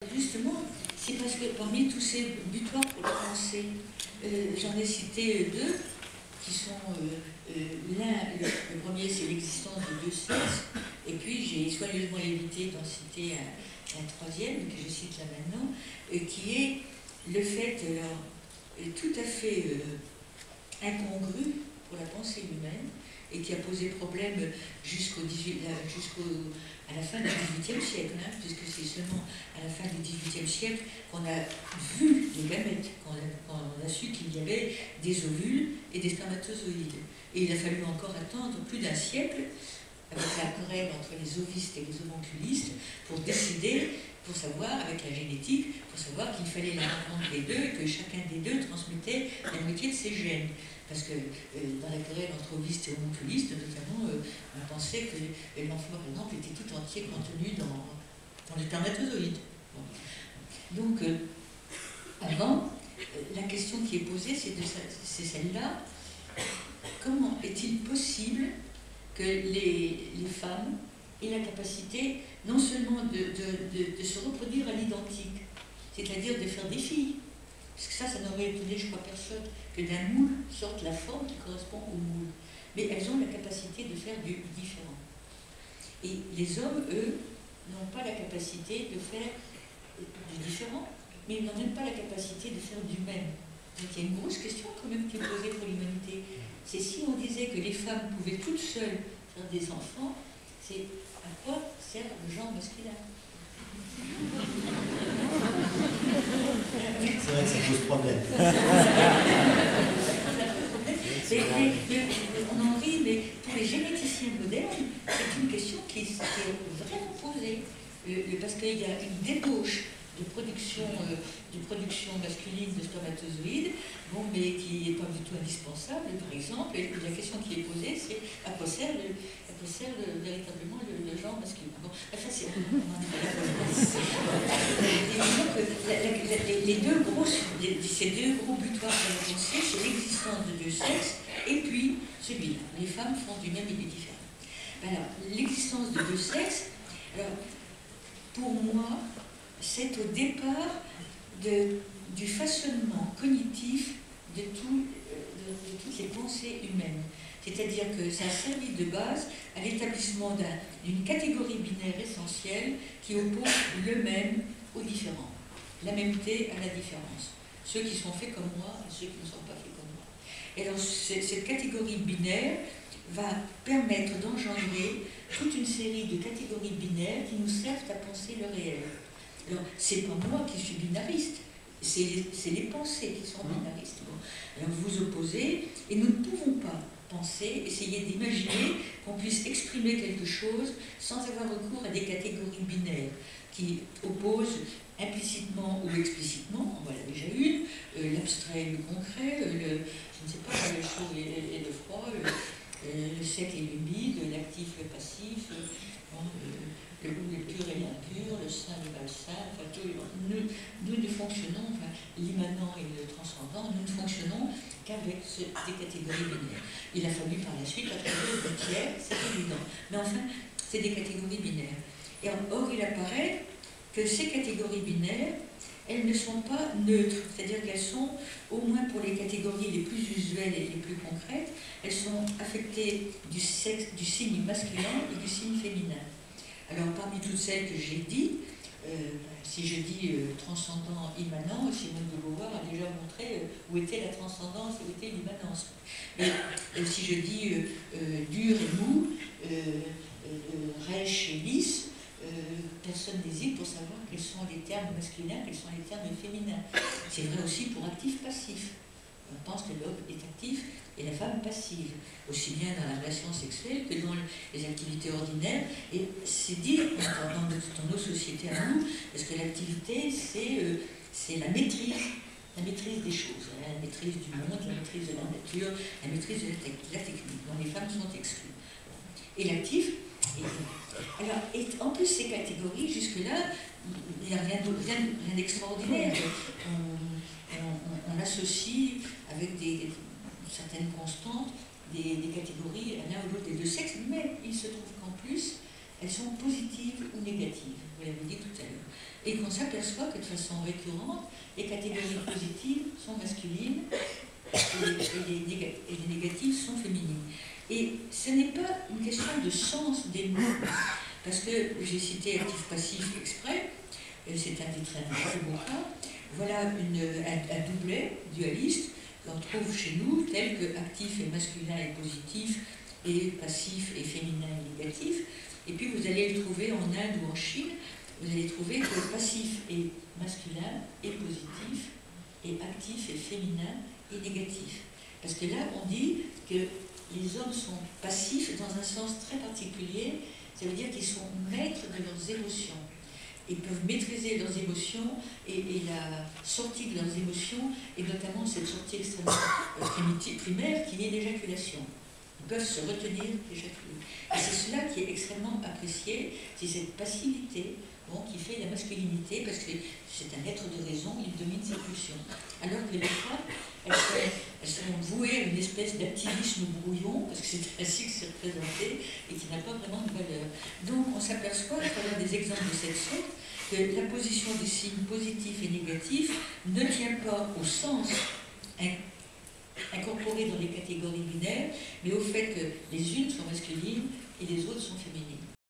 Justement, c'est parce que parmi tous ces butoirs pour la pensée, j'en ai cité deux, qui sont le premier c'est l'existence de deux sexes, et puis j'ai soigneusement évité d'en citer un troisième, que je cite là maintenant, qui est le fait tout à fait incongru pour la pensée humaine, et qui a posé problème à la fin du XVIIIe siècle, hein, puisque c'est seulement à la fin du XVIIIe siècle qu'on a vu des gamètes, qu'on a su qu'il y avait des ovules et des spermatozoïdes. Et il a fallu encore attendre plus d'un siècle, avec la querelle entre les ovistes et les homunculistes, pour décider, pour savoir, avec la génétique, pour savoir qu'il fallait la rencontre des deux et que chacun des deux transmettait la moitié de ses gènes. Parce que dans la querelle entre ovistes et homunculistes, notamment, on pensait que l'enfant, par exemple, était tout entier contenu dans les spermatozoïdes. Bon. Donc, avant, la question qui est posée, c'est celle-là. Comment est-il possible que les femmes aient la capacité non seulement de se reproduire à l'identique, c'est-à-dire de faire des filles, parce que ça n'aurait étonné, je crois, personne, que d'un moule sorte la forme qui correspond au moule. Mais elles ont la capacité de faire du différent. Et les hommes, eux, n'ont pas la capacité de faire du différent, mais ils n'ont même pas la capacité de faire du même. Donc il y a une grosse question quand même qui est posée pour l'humanité. C'est si on disait que les femmes pouvaient toutes seules faire des enfants, c'est à quoi sert le genre masculin? C'est vrai que ça pose problème. On en rit, mais pour les généticiens modernes, c'est une question qui est vraiment posée. Parce qu'il y a une débauche de production masculine de spermatozoïdes, bon, mais qui n'est pas du tout indispensable, par exemple. Et la question qui est posée, c'est à quoi sert véritablement le genre masculin. Bon, enfin, c'est ces deux gros butoirs de la pensée, c'est l'existence de deux sexes, et puis celui-là. Les femmes font du même et du différent. Alors, l'existence de deux sexes, alors, pour moi, c'est au départ du façonnement cognitif de toutes les pensées humaines. C'est-à-dire que ça a servi de base à l'établissement d'une catégorie binaire essentielle qui oppose le même au différent, la mêmeté à la différence. Ceux qui sont faits comme moi et ceux qui ne sont pas faits comme moi. Et alors cette catégorie binaire va permettre d'engendrer toute une série de catégories binaires qui nous servent à penser le réel. Alors, c'est pas moi qui suis binariste, c'est les pensées qui sont binaristes. Bon. Alors vous opposez, et nous ne pouvons pas penser, essayer d'imaginer qu'on puisse exprimer quelque chose sans avoir recours à des catégories binaires qui opposent implicitement ou explicitement, en voilà déjà une, l'abstrait et le concret, je ne sais pas, le chaud et le froid, le sec et l'humide, l'actif et le passif, le pur et l'impur, le saint et le malsain, enfin, nous ne fonctionnons, enfin, l'immanent et le transcendant, nous ne fonctionnons qu'avec des catégories binaires. Il a fallu par la suite attribuer le tiers, c'est évident. Mais enfin, c'est des catégories binaires. Et or, il apparaît que ces catégories binaires, elles ne sont pas neutres, c'est-à-dire qu'elles sont, au moins pour les catégories les plus usuelles et les plus concrètes, elles sont affectées du signe masculin et du signe féminin. Alors, parmi toutes celles que j'ai dit, si je dis transcendant, immanent, Simone de Beauvoir a déjà montré où était la transcendance et où était l'immanence. Mais si je dis dur et mou, rêche et lisse, personne n'hésite pour savoir quels sont les termes masculins, quels sont les termes féminins. C'est vrai aussi pour actif-passif. On pense que l'homme est actif et la femme passive, aussi bien dans la relation sexuelle que dans les activités ordinaires. Et c'est dire, dans nos sociétés à nous, parce que l'activité, c'est la maîtrise des choses, hein, la maîtrise du monde, la maîtrise de la nature, la maîtrise de la technique, dont les femmes sont exclues. Et l'actif, alors, et en plus, ces catégories, jusque-là, il n'y a rien d'extraordinaire. On associe avec certaines constantes des catégories l'un ou l'autre des deux sexes, mais il se trouve qu'en plus, elles sont positives ou négatives, vous l'avez dit tout à l'heure. Et qu'on s'aperçoit que de façon récurrente, les catégories positives sont masculines et les négatives sont féminines. Et ce n'est pas une question de sens des mots, parce que j'ai cité actif-passif exprès, c'est un des très beaux cas. Voilà un doublet dualiste qu'on trouve chez nous, tel que actif et masculin et positif, et passif et féminin et négatif. Et puis vous allez le trouver en Inde ou en Chine, vous allez trouver que passif et masculin et positif, et actif et féminin et négatif. Parce que là, on dit que les hommes sont passifs dans un sens très particulier, ça veut dire qu'ils sont maîtres de leurs émotions. Ils peuvent maîtriser leurs émotions et la sortie de leurs émotions, et notamment cette sortie extrêmement primaire qui est l'éjaculation. Ils peuvent se retenir d'éjaculer. Et c'est cela qui est extrêmement apprécié, c'est cette passivité qui fait la masculinité, parce que c'est un être de raison, il domine ses pulsions. Alors que les femmes, elles sont vouées à une espèce d'activisme brouillon, parce que c'est ainsi que c'est représenté, et qui n'a pas vraiment de valeur. Donc on s'aperçoit, à travers des exemples de cette sorte, que la position des signes positifs et négatifs ne tient pas au sens incorporé dans les catégories binaires, mais au fait que les unes sont masculines et les autres sont féminines.